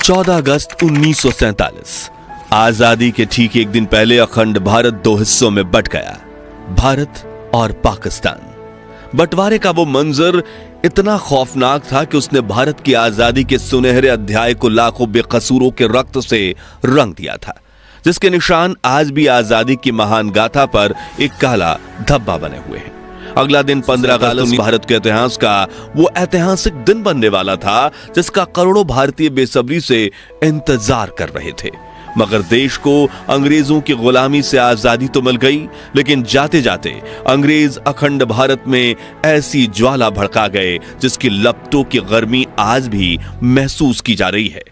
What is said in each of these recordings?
14 अगस्त 1947 आजादी के ठीक एक दिन पहले अखंड भारत दो हिस्सों में बंट गया, भारत और पाकिस्तान। बंटवारे का वो मंजर इतना खौफनाक था कि उसने भारत की आजादी के सुनहरे अध्याय को लाखों बेकसूरों के रक्त से रंग दिया था, जिसके निशान आज भी आजादी की महान गाथा पर एक काला धब्बा बने हुए हैं। अगला दिन 15 अगस्त भारत के इतिहास का वो ऐतिहासिक दिन बनने वाला था जिसका करोड़ों भारतीय बेसब्री से इंतजार कर रहे थे। मगर देश को अंग्रेजों की गुलामी से आजादी तो मिल गई, लेकिन जाते जाते अंग्रेज अखंड भारत में ऐसी ज्वाला भड़का गए जिसकी लपटों की गर्मी आज भी महसूस की जा रही है।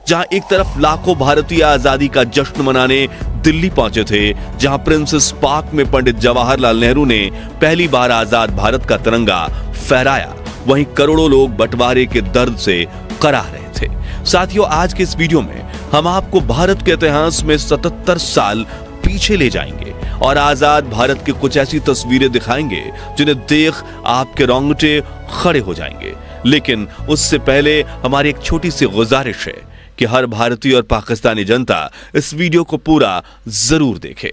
जहां एक तरफ लाखों भारतीय आजादी का जश्न मनाने दिल्ली पहुंचे थे, जहां प्रिंसेस पार्क में पंडित जवाहरलाल नेहरू ने पहली बार आजाद भारत का तिरंगा फहराया, वहीं करोड़ों लोग बंटवारे के दर्द से कराह रहे थे। साथियों, आज के इस वीडियो में हम आपको भारत के इतिहास में 77 साल पीछे ले जाएंगे और आजाद भारत की कुछ ऐसी तस्वीरें दिखाएंगे जिन्हें देख आपके रोंगटे खड़े हो जाएंगे। लेकिन उससे पहले हमारी एक छोटी सी गुजारिश है कि हर भारतीय और पाकिस्तानी जनता इस वीडियो को पूरा जरूर देखे।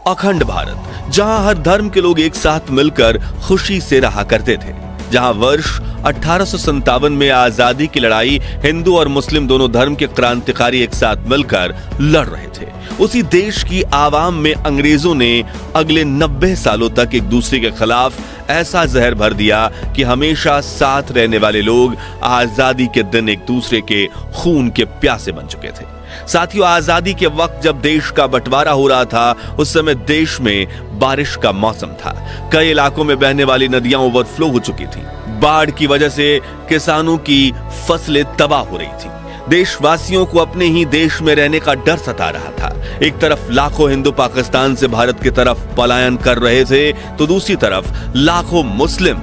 अखंड भारत, जहां हर धर्म के लोग एक साथ मिलकर खुशी से रहा करते थे, जहां वर्ष 1857 में आजादी की लड़ाई हिंदू और मुस्लिम दोनों धर्म के क्रांतिकारी एक साथ मिलकर लड़ रहे थे, उसी देश की आवाम में अंग्रेजों ने अगले 90 सालों तक एक दूसरे के खिलाफ ऐसा जहर भर दिया कि हमेशा साथ रहने वाले लोग आजादी के दिन एक दूसरे के खून के प्यासे बन चुके थे। साथियों, आजादी के वक्त जब देश का बंटवारा हो रहा था, उस समय देश में बारिश का मौसम था। कई इलाकों में बहने वाली नदियां ओवरफ्लो हो चुकी थी। बाढ़ की वजह से किसानों की फसलें तबाह हो रही थी। देशवासियों को अपने ही देश में रहने का डर सता रहा था। एक तरफ लाखों हिंदू पाकिस्तान से भारत की तरफ पलायन कर रहे थे, तो दूसरी तरफ लाखों मुस्लिम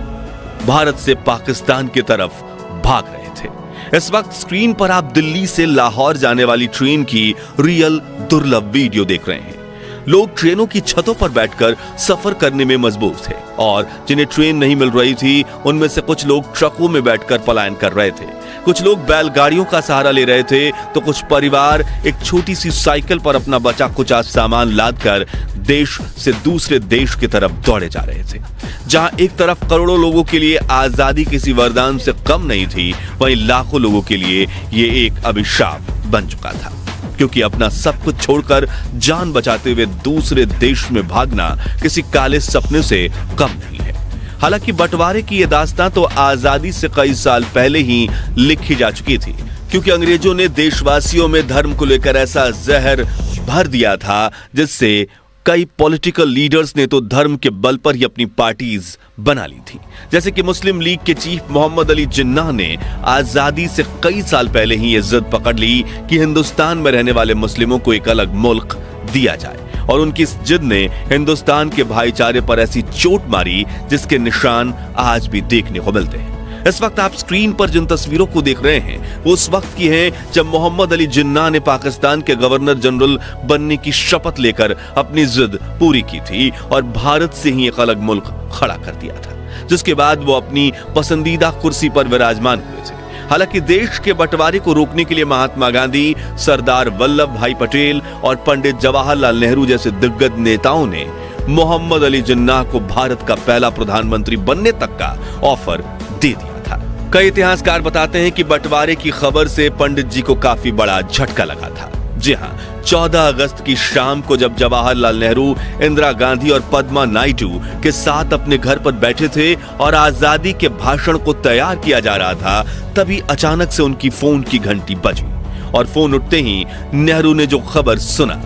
भारत से पाकिस्तान की तरफ भाग रहे थे। इस वक्त स्क्रीन पर आप दिल्ली से लाहौर जाने वाली ट्रेन की रियल दुर्लभ वीडियो देख रहे हैं। लोग ट्रेनों की छतों पर बैठकर सफर करने में मजबूर थे और जिन्हें ट्रेन नहीं मिल रही थी, उनमें से कुछ लोग ट्रकों में बैठकर पलायन कर रहे थे, कुछ लोग बैलगाड़ियों का सहारा ले रहे थे, तो कुछ परिवार एक छोटी सी साइकिल पर अपना बचा कुचा सामान लादकर देश से दूसरे देश की तरफ दौड़े जा रहे थे। जहां एक तरफ करोड़ों लोगों के लिए आजादी किसी वरदान से कम नहीं थी, वहीं लाखों लोगों के लिए ये एक अभिशाप बन चुका था, क्योंकि अपना सब कुछ छोड़कर जान बचाते हुए दूसरे देश में भागना किसी काले सपने से कम नहीं है। हालांकि बंटवारे की यह दास्तां तो आजादी से कई साल पहले ही लिखी जा चुकी थी, क्योंकि अंग्रेजों ने देशवासियों में धर्म को लेकर ऐसा जहर भर दिया था जिससे कई पॉलिटिकल लीडर्स ने तो धर्म के बल पर ही अपनी पार्टीज बना ली थी। जैसे कि मुस्लिम लीग के चीफ मोहम्मद अली जिन्नाह ने आजादी से कई साल पहले ही ये जिद पकड़ ली कि हिंदुस्तान में रहने वाले मुस्लिमों को एक अलग मुल्क दिया जाए, और उनकी इस जिद ने हिंदुस्तान के भाईचारे पर ऐसी चोट मारी जिसके निशान आज भी देखने को मिलते हैं। इस वक्त आप स्क्रीन पर जिन तस्वीरों को देख रहे हैं वो उस वक्त की हैं जब मोहम्मद अली जिन्नाह ने पाकिस्तान के गवर्नर जनरल बनने की शपथ लेकर अपनी जिद पूरी की थी और भारत से ही एक अलग मुल्क खड़ा कर दिया था, जिसके बाद वो अपनी पसंदीदा कुर्सी पर विराजमान हुए थे। हालांकि देश के बंटवारे को रोकने के लिए महात्मा गांधी, सरदार वल्लभ भाई पटेल और पंडित जवाहरलाल नेहरू जैसे दिग्गज नेताओं ने मोहम्मद अली जिन्नाह को भारत का पहला प्रधानमंत्री बनने तक का ऑफर दे दिया था। कई इतिहासकार बताते हैं कि बंटवारे की खबर से पंडित जी को काफी बड़ा झटका लगा था। जी हां, 14 अगस्त की शाम को जब जवाहरलाल नेहरू, इंदिरा गांधी और पद्मा नायडू के साथ अपने घर पर बैठे थे और आजादी के भाषण को तैयार किया जा रहा था, तभी अचानक से उनकी फोन की घंटी बजी और फोन उठते ही नेहरू ने जो खबर सुना,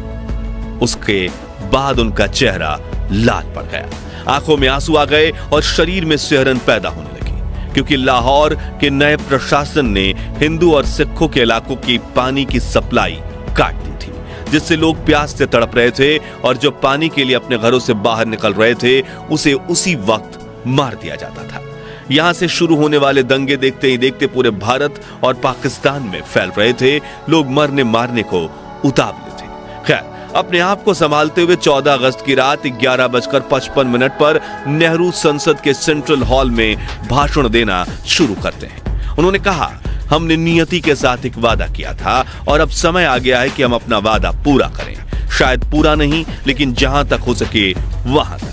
उसके बाद उनका चेहरा लाल पड़ गया, आंखों में आंसू आ गए और शरीर में सिहरन पैदा होने लगी, क्योंकि लाहौर के नए प्रशासन ने हिंदू और सिखों के इलाकों की पानी की सप्लाई काट दी थी, जिससे लोग प्यास से तड़प रहे थे और जो पानी के लिए अपने घरों से बाहर निकल रहे थे उसे उसी वक्त मार दिया जाता था। यहां से शुरू होने वाले दंगे देखते ही देखते पूरे भारत और पाकिस्तान में फैल रहे थे। लोग मरने मारने को उतावले थे। खैर, अपने आप को संभालते हुए 14 अगस्त की रात 11:55 पर नेहरू संसद के सेंट्रल हॉल में भाषण देना शुरू करते हैं। उन्होंने कहा हमने नियति के साथ एक वादा किया था और अब समय आ गया है कि हम अपना वादा पूरा करें। शायद पूरा नहीं, लेकिन जहां तक हो सके वहां तक।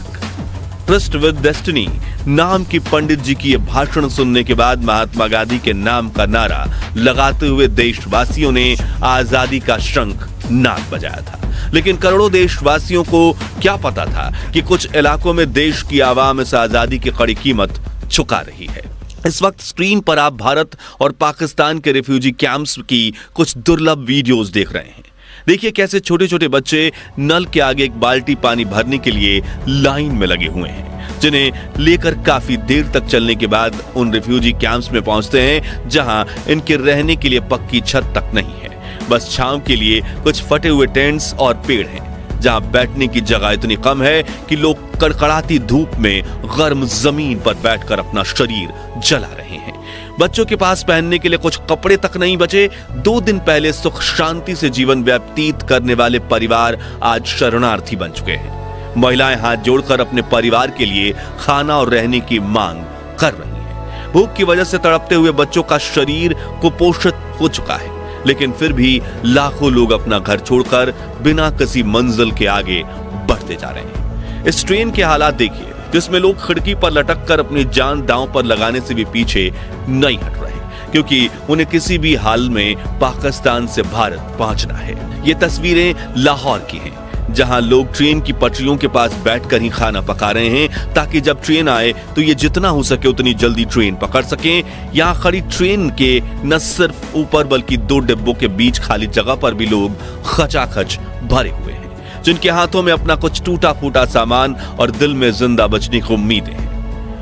ट्रस्ट विद डेस्टिनी नाम की पंडित जी की यह भाषण सुनने के बाद महात्मा गांधी के नाम का नारा लगाते हुए देशवासियों ने आजादी का शंख नाद बजाया था। लेकिन करोड़ों देशवासियों को क्या पता था कि कुछ इलाकों में देश की आवाम इस आजादी की कड़ी कीमत चुका रही है। इस वक्त स्क्रीन पर आप भारत और पाकिस्तान के रिफ्यूजी कैंप्स की कुछ दुर्लभ वीडियोस देख रहे हैं। देखिए कैसे छोटे छोटे बच्चे नल के आगे एक बाल्टी पानी भरने के लिए लाइन में लगे हुए हैं, जिन्हें लेकर काफी देर तक चलने के बाद उन रिफ्यूजी कैंप्स में पहुंचते हैं जहां इनके रहने के लिए पक्की छत तक नहीं है। बस छांव के लिए कुछ फटे हुए टेंट्स और पेड़ हैं, जहां बैठने की जगह इतनी कम है कि लोग कड़कड़ाती धूप में गर्म जमीन पर बैठकर अपना शरीर जला रहे हैं। बच्चों के पास पहनने के लिए कुछ कपड़े तक नहीं बचे। 2 दिन पहले सुख शांति से जीवन व्यतीत करने वाले परिवार आज शरणार्थी बन चुके हैं। महिलाएं हाथ जोड़कर अपने परिवार के लिए खाना और रहने की मांग कर रही हैं। भूख की वजह से तड़पते हुए बच्चों का शरीर कुपोषित हो चुका है, लेकिन फिर भी लाखों लोग अपना घर छोड़कर बिना किसी मंजिल के आगे बढ़ते जा रहे हैं। इस ट्रेन के हालात देखिए, जिसमें लोग खिड़की पर लटक कर अपनी जान दांव पर लगाने से भी पीछे नहीं हट रहे, क्योंकि उन्हें किसी भी हाल में पाकिस्तान से भारत पहुंचना है। ये तस्वीरें लाहौर की हैं, जहां लोग ट्रेन की पटरियों के पास बैठकर ही खाना पका रहे हैं, ताकि जब ट्रेन आए तो ये जितना हो सके उतनी जल्दी ट्रेन पकड़ सकें। यहाँ खड़ी ट्रेन के न सिर्फ ऊपर बल्कि 2 डिब्बों के बीच खाली जगह पर भी लोग खचाखच भरे हुए हैं, जिनके हाथों में अपना कुछ टूटा फूटा सामान और दिल में जिंदा बचने की उम्मीदें हैं।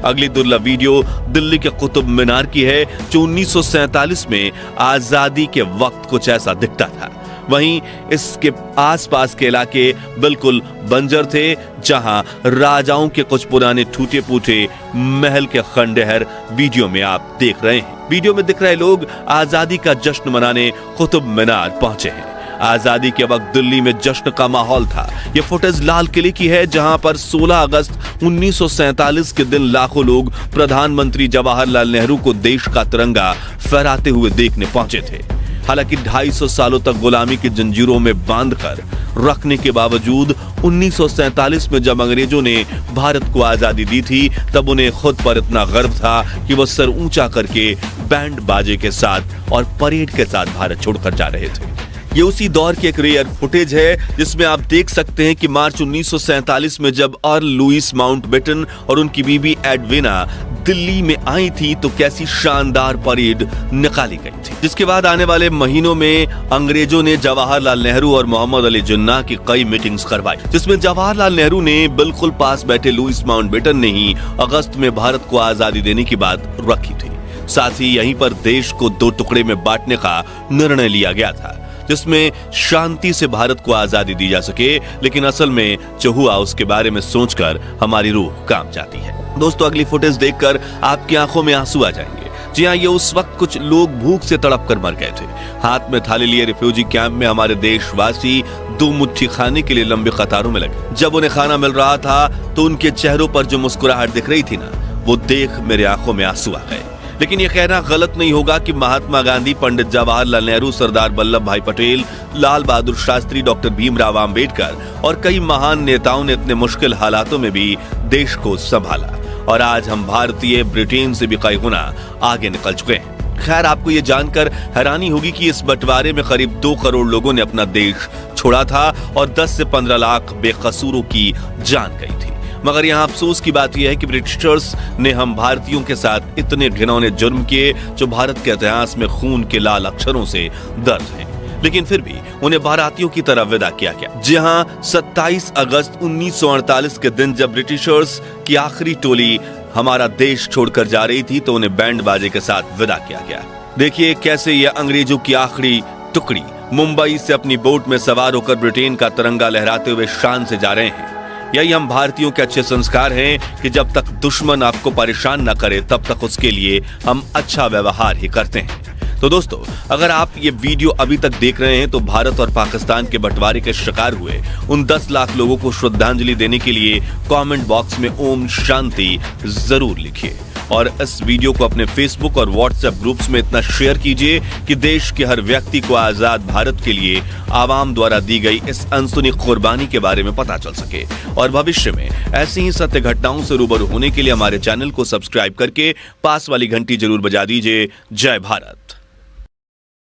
अगली दुर्लभ वीडियो दिल्ली के कुतुब मीनार की है, जो 1947 में आजादी के वक्त कुछ ऐसा दिखता था। वहीं इसके आसपास के इलाके बिल्कुल बंजर थे, जहां राजाओं के कुछ पुराने टूटे फूटे महल के खंडहर वीडियो में आप देख रहे हैं। वीडियो में दिख रहे लोग आजादी का जश्न मनाने कुतुब मीनार पहुंचे हैं। आजादी के वक्त दिल्ली में जश्न का माहौल था। यह फुटेज लाल किले की है, जहां पर 16 अगस्त 1947 के दिन लाखों लोग प्रधानमंत्री जवाहरलाल नेहरू को देश का तिरंगा फहराते हुए देखने पहुंचे थे। हालांकि 250 सालों तक गुलामी की जंजीरों में बांधकर रखने के बावजूद 1947 में जब अंग्रेजों ने भारत को आजादी दी थी, तब उन्हें खुद पर इतना गर्व था कि वह सर ऊंचा करके बैंड बाजे के साथ और परेड के साथ भारत छोड़कर जा रहे थे। ये उसी दौर की एक रेयर फुटेज है, जिसमें आप देख सकते हैं कि मार्च 1947 में जब अर्ल लुइस माउंटबेटन और उनकी बीबी एडविना दिल्ली में आई थी, तो कैसी शानदार परेड निकाली गई थी। जिसके बाद आने वाले महीनों में अंग्रेजों ने जवाहरलाल नेहरू और मोहम्मद अली जिन्ना की कई मीटिंग्स करवाई, जिसमें जवाहरलाल नेहरू ने बिल्कुल पास बैठे लुइस माउंटबेटन ने ही अगस्त में भारत को आजादी देने की बात रखी थी। साथ ही यहीं पर देश को 2 टुकड़े में बांटने का निर्णय लिया गया था, जिसमें शांति से भारत को आजादी दी जा सके। लेकिन असल में जो हुआ उसके बारे में सोचकर हमारी रूह कांप जाती है। दोस्तों, अगली फुटेज देखकर आपकी आंखों में आंसू आ जाएंगे। जी हाँ, ये उस वक्त कुछ लोग भूख से तड़प कर मर गए थे। हाथ में थाली लिए रिफ्यूजी कैंप में हमारे देशवासी 2 मुट्ठी खाने के लिए लंबी कतारों में लगे। जब उन्हें खाना मिल रहा था तो उनके चेहरों पर जो मुस्कुराहट दिख रही थी ना, वो देख मेरे आंखों में आंसू आ गए। लेकिन यह कहना गलत नहीं होगा कि महात्मा गांधी, पंडित जवाहरलाल नेहरू, सरदार वल्लभ भाई पटेल, लाल बहादुर शास्त्री, डॉक्टर भीमराव आंबेडकर और कई महान नेताओं ने इतने मुश्किल हालातों में भी देश को संभाला, और आज हम भारतीय ब्रिटेन से भी कई गुना आगे निकल चुके हैं। खैर, आपको ये जानकर हैरानी होगी कि इस बंटवारे में करीब 2 करोड़ लोगों ने अपना देश छोड़ा था और 10 से 15 लाख बेकसूरों की जान गई थी। मगर यहाँ अफसोस की बात यह है कि ब्रिटिशर्स ने हम भारतीयों के साथ इतने घिनौने जुर्म किए, जो भारत के इतिहास में खून के लाल अक्षरों से दर्ज हैं। लेकिन फिर भी उन्हें भारतीयों की तरह विदा किया गया। जहाँ 27 अगस्त 1948 के दिन जब ब्रिटिशर्स की आखिरी टोली हमारा देश छोड़कर जा रही थी, तो उन्हें बैंड बाजे के साथ विदा किया गया। देखिए कैसे ये अंग्रेजों की आखिरी टुकड़ी मुंबई से अपनी बोट में सवार होकर ब्रिटेन का तिरंगा लहराते हुए शान से जा रहे हैं। यही हम भारतीयों के अच्छे संस्कार हैं कि जब तक दुश्मन आपको परेशान न करे, तब तक उसके लिए हम अच्छा व्यवहार ही करते हैं। तो दोस्तों, अगर आप ये वीडियो अभी तक देख रहे हैं तो भारत और पाकिस्तान के बंटवारे के शिकार हुए उन 10 लाख लोगों को श्रद्धांजलि देने के लिए कमेंट बॉक्स में ओम शांति जरूर लिखिए और इस वीडियो को अपने फेसबुक और व्हाट्सएप ग्रुप्स में इतना शेयर कीजिए कि देश के हर व्यक्ति को आजाद भारत के लिए आवाम द्वारा दी गई इस अनसुनी कुर्बानी के बारे में पता चल सके और भविष्य में ऐसी ही सत्य घटनाओं से रूबरू होने के लिए हमारे चैनल को सब्सक्राइब करके पास वाली घंटी जरूर बजा दीजिए। जय भारत।